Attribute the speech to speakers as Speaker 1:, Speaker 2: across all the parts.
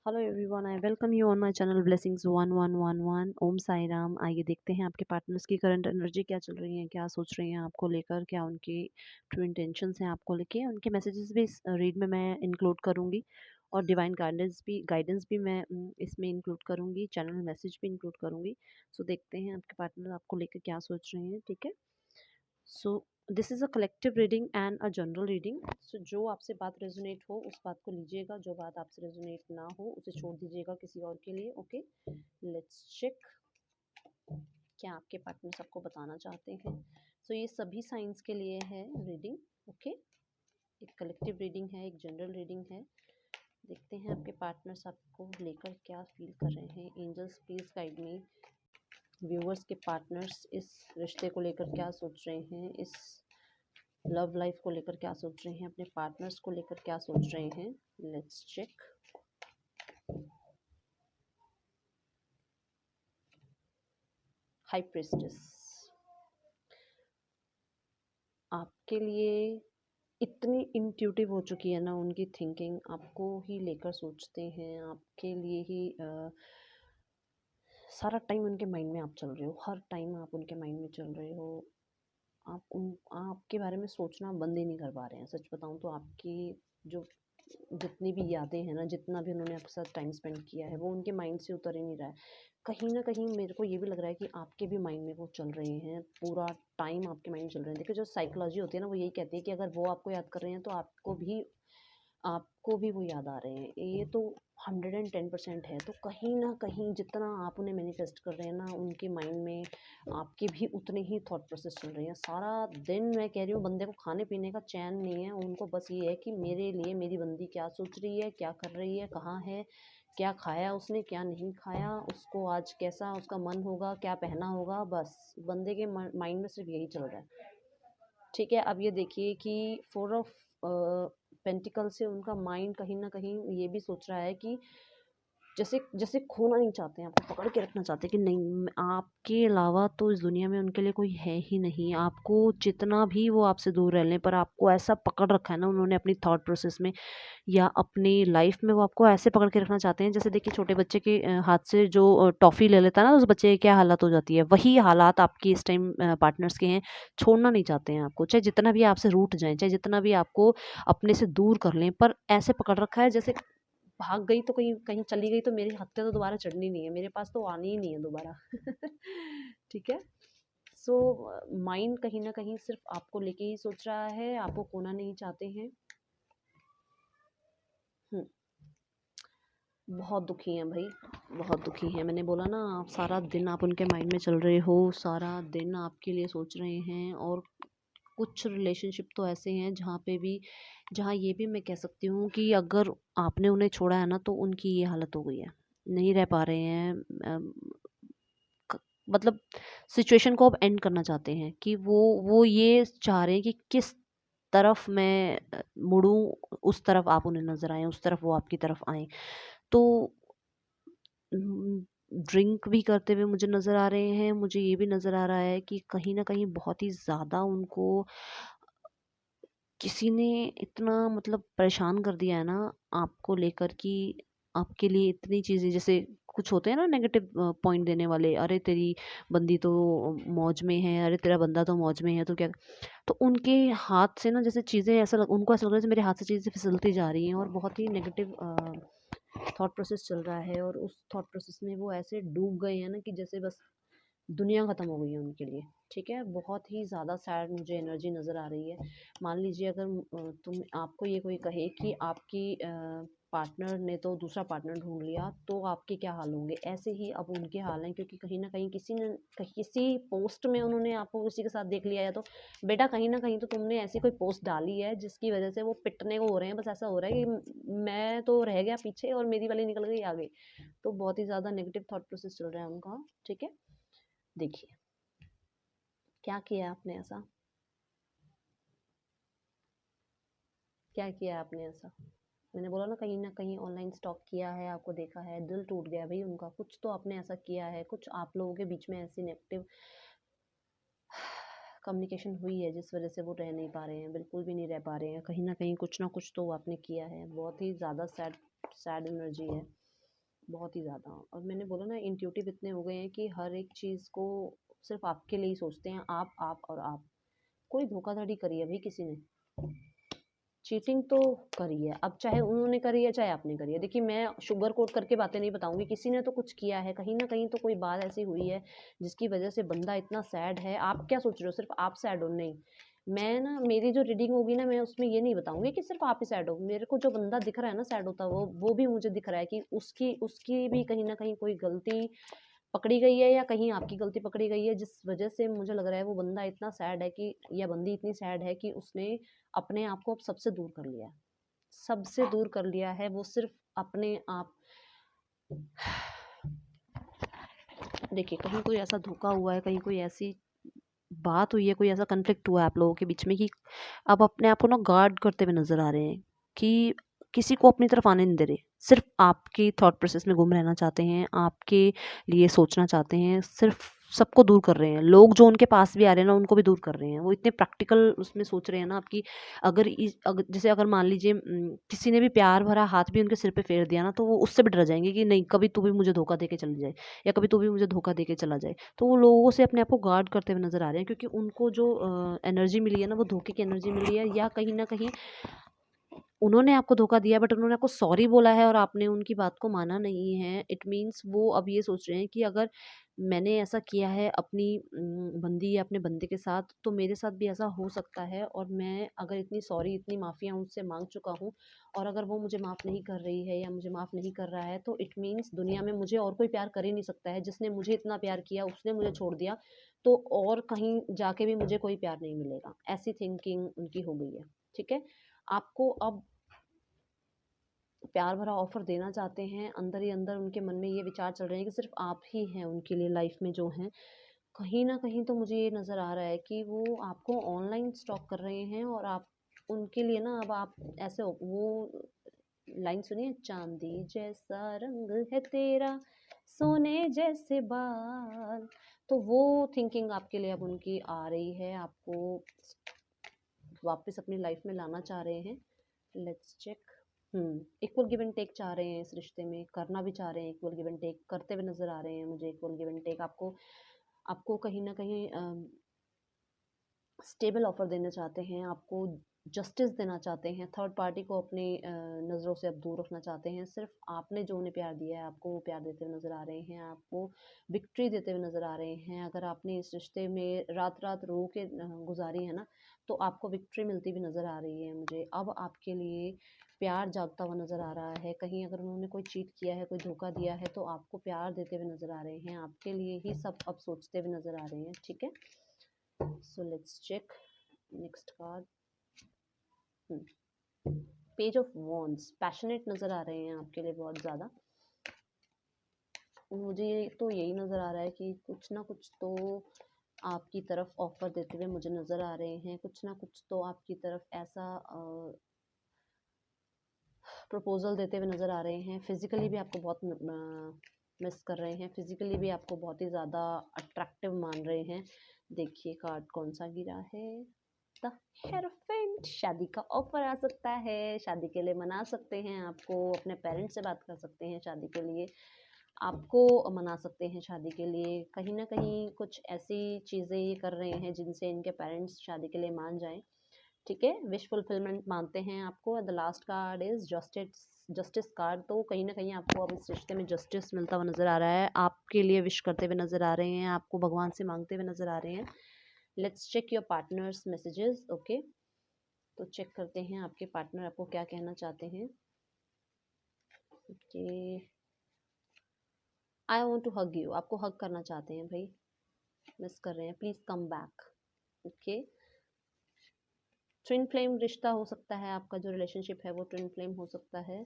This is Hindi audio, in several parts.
Speaker 1: Hello everyone, I welcome you on my channel blessings 1111। ओम साई राम। आइए देखते हैं आपके पार्टनर्स की करंट एनर्जी क्या चल रही है, क्या सोच रही हैं आपको लेकर, क्या उनकी ट्रू इंटेंशंस हैं आपको लेके। उनके मैसेजेस भी इस रीड में मैं इंक्लूड करूंगी और डिवाइन गाइडेंस भी मैं इसमें इंक्लूड करूंगी, चैनल मैसेज भी इंक्लूड करूंगी। सो देखते हैं आपके पार्टनर आपको लेकर क्या सोच रहे हैं। ठीक है। So this is a collective reading and a general reading. So जो आपसे बात रेजोनेट हो उस बात को लीजिएगा, जो बात आपसे रेजोनेट ना हो उसे छोड़ दीजिएगा किसी और के लिए। ओके, लेट्स चेक क्या आपके पार्टनर्स आपको बताना चाहते हैं। सो ये सभी साइंस के लिए है रीडिंग। ओके, एक कलेक्टिव रीडिंग है, एक जनरल रीडिंग है। देखते हैं आपके पार्टनर्स आपको लेकर क्या फील कर रहे हैं। Angels please guide me. Viewers के पार्टनर्स इस रिश्ते को लेकर क्या सोच रहे हैं, इस लव लाइफ को लेकर क्या सोच रहे हैं, अपने पार्टनर्स को लेकर क्या सोच रहे हैं। Let's check. हाई प्रिस्टेस आपके लिए इतनी इंट्यूटिव हो चुकी है ना उनकी थिंकिंग, आपको ही लेकर सोचते हैं, आपके लिए ही सारा टाइम उनके माइंड में आप चल रहे हो, हर टाइम आप उनके माइंड में चल रहे हो। आपके बारे में सोचना बंद ही नहीं कर पा रहे हैं। सच बताऊं तो आपकी जो जितनी भी यादें हैं ना, जितना भी उन्होंने आपके साथ टाइम स्पेंड किया है, वो उनके माइंड से उतर ही नहीं रहा है। कहीं ना कहीं मेरे को ये भी लग रहा है कि आपके भी माइंड में वो चल रहे हैं, पूरा टाइम आपके माइंड में चल रहे हैं। देखिए, जो साइकोलॉजी होती है ना, वो यही कहती है कि अगर वो आपको याद कर रहे हैं तो आपको भी वो याद आ रहे हैं। ये तो 110% है। तो कहीं ना कहीं जितना आप उन्हें मैनिफेस्ट कर रहे हैं ना, उनके माइंड में आपके भी उतने ही थॉट प्रोसेस चल रही हैं सारा दिन। मैं कह रही हूँ, बंदे को खाने पीने का चैन नहीं है। उनको बस ये है कि मेरे लिए मेरी बंदी क्या सोच रही है, क्या कर रही है, कहाँ है, क्या खाया उसने, क्या नहीं खाया, उसको आज कैसा उसका मन होगा, क्या पहना होगा। बस बंदे के माइंड में सिर्फ यही चल रहा है। ठीक है। अब ये देखिए कि 4 ऑफ पेंटिकल से उनका माइंड कहीं ना कहीं ये भी सोच रहा है कि जैसे जैसे खोना नहीं चाहते हैं, आपको पकड़ के रखना चाहते हैं कि नहीं, आपके अलावा तो इस दुनिया में उनके लिए कोई है ही नहीं। आपको जितना भी वो आपसे दूर रह लें, पर आपको ऐसा पकड़ रखा है ना उन्होंने अपनी थॉट प्रोसेस में या अपनी लाइफ में। वो आपको ऐसे पकड़ के रखना चाहते हैं, जैसे देखिए छोटे बच्चे के हाथ से जो टॉफ़ी ले लेता है ना, उस बच्चे की क्या हालत हो जाती है, वही हालात आपकी इस टाइम पार्टनर्स के हैं। छोड़ना नहीं चाहते हैं आपको, चाहे जितना भी आपसे रूठ जाएं, चाहे जितना भी आपको अपने से दूर कर लें, पर ऐसे पकड़ रखा है जैसे भाग गई तो कहीं कहीं चली गई तो मेरे हत्थे तो दोबारा चढ़नी नहीं है, मेरे पास तो आनी ही नहीं है दोबारा। ठीक है। सो माइंड कहीं ना कहीं सिर्फ आपको लेके ही सोच रहा है, आपको खोना नहीं चाहते हैं। हम्म, बहुत दुखी हैं भाई, बहुत दुखी हैं। मैंने बोला ना, आप सारा दिन आप उनके माइंड में चल रहे हो, सारा दिन आपके लिए सोच रहे हैं। और कुछ रिलेशनशिप तो ऐसे हैं जहाँ पे भी, जहाँ ये भी मैं कह सकती हूँ कि अगर आपने उन्हें छोड़ा है ना, तो उनकी ये हालत हो गई है, नहीं रह पा रहे हैं। क- मतलब सिचुएशन को अब एंड करना चाहते हैं कि वो ये चाह रहे हैं कि किस तरफ मैं मुड़ूं, उस तरफ आप उन्हें नजर आए, उस तरफ वो आपकी तरफ आए। तो ड्रिंक भी करते हुए मुझे नज़र आ रहे हैं। मुझे ये भी नज़र आ रहा है कि कहीं न कहीं बहुत ही ज़्यादा उनको किसी ने इतना मतलब परेशान कर दिया है ना आपको लेकर, कि आपके लिए इतनी चीज़ें, जैसे कुछ होते हैं ना नेगेटिव पॉइंट देने वाले, अरे तेरी बंदी तो मौज में है, अरे तेरा बंदा तो मौज में है, तो क्या। तो उनके हाथ से ना जैसे चीज़ें, उनको ऐसा लग रहा है जैसे मेरे हाथ से चीज़ें फिसलती जा रही हैं, और बहुत ही नेगेटिव थॉट प्रोसेस चल रहा है। और उस थॉट प्रोसेस में वो ऐसे डूब गए हैं ना कि जैसे बस दुनिया ख़त्म हो गई है उनके लिए। ठीक है, बहुत ही ज़्यादा सैड मुझे एनर्जी नज़र आ रही है। मान लीजिए अगर आपको ये कोई कहे कि आपकी पार्टनर ने तो दूसरा पार्टनर ढूंढ लिया, तो आपके क्या हाल होंगे। ऐसे ही अब उनके हाल हैं, क्योंकि कहीं ना कहीं किसी पोस्ट में उन्होंने आपको किसी के साथ देख लिया है। तो बेटा कहीं ना कहीं तो तुमने ऐसी कोई पोस्ट डाली है जिसकी वजह से वो पिटने को हो रहे हैं। बस ऐसा हो रहा है कि मैं तो रह गया पीछे और मेरी वाली निकल गई आगे। तो बहुत ही ज़्यादा नेगेटिव थॉट प्रोसेस चल रहा है उनका। ठीक है, देखिए क्या किया आपने ऐसा, क्या किया आपने ऐसा। मैंने बोला ना कहीं ऑनलाइन स्टॉक किया है, आपको देखा है, दिल टूट गया भाई उनका। कुछ तो आपने ऐसा किया है, कुछ आप लोगों के बीच में ऐसी नेगेटिव कम्युनिकेशन हुई है जिस वजह से वो रह नहीं पा रहे हैं, बिल्कुल भी नहीं रह पा रहे हैं। कहीं ना कहीं कुछ ना कुछ तो आपने किया है। बहुत ही ज़्यादा सैड सैड एनर्जी है। बहुत ही ज़्यादा। और मैंने बोला ना, इंट्यूटिव इतने हो गए हैं कि हर एक चीज़ को सिर्फ़ आपके लिए ही सोचते हैं, आप और आप। कोई धोखाधड़ी करी है भाई किसी ने? चीटिंग तो करी है, अब चाहे उन्होंने करी है, चाहे आपने करी है। देखिए, मैं शुगर कोट करके बातें नहीं बताऊँगी, किसी ने तो कुछ किया है, कहीं न कहीं तो कोई बात ऐसी हुई है, जिसकी वजह से बंदा इतना सैड है। आप क्या सोच रहे हो सिर्फ़ आप सैड हो? नहीं, मैं ना, मेरी जो रीडिंग होगी ना, मैं उसमें ये नहीं बताऊँगी कि सिर्फ़ आप ही सैड हो। मेरे को जो बंदा दिख रहा है ना सैड होता हुआ, वो भी मुझे दिख रहा है कि उसकी उसकी भी कहीं न कहीं कोई गलती पकड़ी गई है, या कहीं आपकी गलती पकड़ी गई है, जिस वजह से मुझे लग रहा है वो बंदा इतना सैड है कि, या बंदी इतनी सैड है कि उसने अपने आप को अब सबसे दूर कर लिया है। सबसे दूर कर लिया है, वो सिर्फ़ अपने आप। देखिए, कहीं कोई ऐसा धोखा हुआ है, कहीं कोई ऐसी बात हुई है, कोई ऐसा कॉन्फ्लिक्ट हुआ है आप लोगों के बीच में कि अब अपने आप को ना गार्ड करते हुए नज़र आ रहे हैं कि किसी को अपनी तरफ आने नहीं दे रहे। सिर्फ़ आपके थॉट प्रोसेस में गुम रहना चाहते हैं, आपके लिए सोचना चाहते हैं, सिर्फ़ सबको दूर कर रहे हैं। लोग जो उनके पास भी आ रहे हैं ना, उनको भी दूर कर रहे हैं। वो इतने प्रैक्टिकल उसमें सोच रहे हैं ना आपकी, जैसे अगर मान लीजिए किसी ने भी प्यार भरा हाथ भी उनके सिर पे फेर दिया ना, तो वो उससे भी डर जाएँगे कि नहीं, कभी तू भी मुझे धोखा दे के चली जाए, या कभी तू भी मुझे धोखा दे के चला जाए। तो वो लोगों से अपने आप को गार्ड करते हुए नज़र आ रहे हैं, क्योंकि उनको जो एनर्जी मिली है ना, वो धोखे की एनर्जी मिली है, या कहीं न कहीं उन्होंने आपको धोखा दिया, बट उन्होंने आपको सॉरी बोला है और आपने उनकी बात को माना नहीं है। इट मीन्स वो अब ये सोच रहे हैं कि अगर मैंने ऐसा किया है अपनी बंदी या अपने बंदे के साथ, तो मेरे साथ भी ऐसा हो सकता है। और मैं अगर इतनी सॉरी, इतनी माफ़ियाँ उनसे माँग चुका हूँ, और अगर वो मुझे माफ़ नहीं कर रही है या मुझे माफ़ नहीं कर रहा है, तो इट मीन्स दुनिया में मुझे और कोई प्यार कर ही नहीं सकता है। जिसने मुझे इतना प्यार किया, उसने मुझे छोड़ दिया, तो और कहीं जाके भी मुझे कोई प्यार नहीं मिलेगा। ऐसी थिंकिंग उनकी हो गई है, ठीक है? आपको अब प्यार भरा ऑफ़र देना चाहते हैं, अंदर ही अंदर उनके मन में ये विचार चल रहे हैं कि सिर्फ़ आप ही हैं उनके लिए लाइफ़ में जो हैं। कहीं न कहीं तो मुझे ये नज़र आ रहा है कि वो आपको ऑनलाइन स्टॉक कर रहे हैं, और आप उनके लिए ना, अब आप ऐसे हो, वो लाइन सुनिए, चाँदी जैसा रंग है तेरा, सोने जैसे बाल। तो वो थिंकिंग आपके लिए अब उनकी आ रही है, आपको वापस अपनी लाइफ़ में लाना चाह रहे हैं। Let's check. Equal give and take चाह रहे हैं इस रिश्ते में, करना भी चाह रहे हैं, इक्वल गिव एंड टेक करते हुए नज़र आ रहे हैं मुझे। इक्वल गिव एंड टेक आपको आपको कहीं न कहीं स्टेबल ऑफ़र देना चाहते हैं, आपको जस्टिस देना चाहते हैं, थर्ड पार्टी को अपनी नज़रों से अब दूर रखना चाहते हैं। सिर्फ़ आपने जो उन्हें प्यार दिया है, आपको वो प्यार देते हुए नज़र आ रहे हैं, आपको विक्ट्री देते हुए नज़र आ रहे हैं। अगर आपने इस रिश्ते में रात-रात रो के गुज़ारी है ना, तो आपको विक्ट्री मिलती भी नज़र आ रही है मुझे। अब आपके लिए प्यार जागता हुआ नज़र आ रहा है। कहीं अगर उन्होंने कोई चीट किया है, कोई धोखा दिया है, तो आपको प्यार देते हुए नज़र आ रहे हैं। आपके लिए ही सब अब सोचते हुए नज़र आ रहे हैं, ठीक है? So let's check next card. Page of wands, passionate नज़र आ रहे हैं आपके लिए बहुत ज़्यादा। मुझे तो यही नज़र आ रहा है कि कुछ ना कुछ तो आपकी तरफ ऑफ़र देते हुए मुझे नज़र आ रहे हैं। कुछ ना कुछ तो आपकी तरफ ऐसा प्रपोज़ल देते हुए नज़र आ रहे हैं। फ़िज़िकली भी आपको बहुत मिस कर रहे हैं, फ़िज़िकली भी आपको बहुत ही ज़्यादा अट्रैक्टिव मान रहे हैं। देखिए कार्ड कौन-सा गिरा है? The hierophant. शादी का ऑफ़र आ सकता है, शादी के लिए मना सकते हैं आपको, अपने पेरेंट्स से बात कर सकते हैं शादी के लिए, आपको मना सकते हैं शादी के लिए। कहीं न कहीं कुछ ऐसी चीज़ें ये कर रहे हैं जिनसे इनके पेरेंट्स शादी के लिए मान जाएँ। ठीक है, विश फुलफिलमेंट मानते हैं आपको। The last card is justice. Justice card, तो कहीं न कहीं आपको अब इस रिश्ते में जस्टिस मिलता हुआ नज़र आ रहा है। आपके लिए विश करते हुए नज़र आ रहे हैं, आपको भगवान से माँगते हुए नज़र आ रहे हैं। Let's check your partner's messages, okay? तो चेक करते हैं आपके पार्टनर आपको क्या कहना चाहते हैं। Okay, I want to hug you, आपको हग करना चाहते हैं भाई, मिस कर रहे हैं, please come back, okay? Twin flame रिश्ता हो सकता है, आपका जो रिलेशनशिप है वो ट्विन फ्लेम हो सकता है।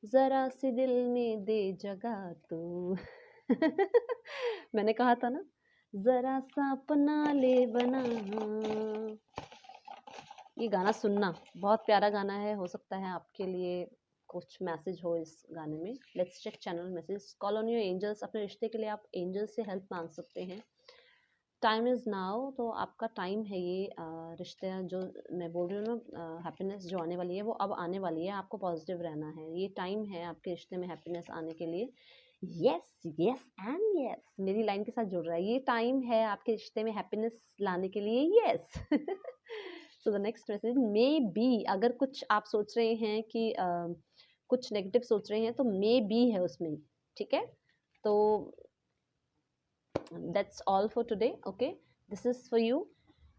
Speaker 1: ज़रा सी दिल में दे जगह तू। मैंने कहा था ना, ज़रा सा अपना ले बना। ये गाना सुनना, बहुत प्यारा गाना है, हो सकता है आपके लिए कुछ मैसेज हो इस गाने में। Let's check channel message. Call on your angels, अपने रिश्ते के लिए आप एंजल्स से हेल्प मांग सकते हैं। टाइम इज़ नाउ, तो आपका टाइम है ये रिश्ते जो मैं बोल रही हूँ ना, हैप्पीनेस जो आने वाली है वो अब आने वाली है, आपको पॉजिटिव रहना है, ये टाइम है आपके रिश्ते में हैप्पीनेस आने के लिए। यस, यस एंड यस, मेरी लाइन के साथ जुड़ रहा है, ये टाइम है आपके रिश्ते में हैप्पीनेस लाने के लिए, yes. So the next message, may be, अगर कुछ आप सोच रहे हैं कि कुछ नेगेटिव सोच रहे हैं तो मे बी है उसमें, ठीक है? तो that's all for today, okay, this is for you.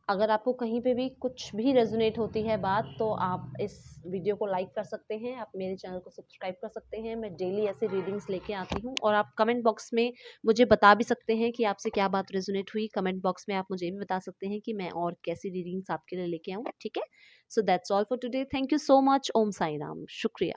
Speaker 1: अगर आपको कहीं पे भी कुछ भी रेजोनेट होती है बात, तो आप इस वीडियो को लाइक कर सकते हैं, आप मेरे चैनल को सब्सक्राइब कर सकते हैं, मैं डेली ऐसे रीडिंग्स लेके आती हूँ। और आप कमेंट बॉक्स में मुझे बता भी सकते हैं कि आपसे क्या बात रेजोनेट हुई, कमेंट बॉक्स में आप मुझे भी बता सकते हैं कि मैं और कैसी रीडिंग्स आपके लिए लेके आऊँ, ठीक है? So that's all for today, thank you so much, Om Sai Ram, शुक्रिया।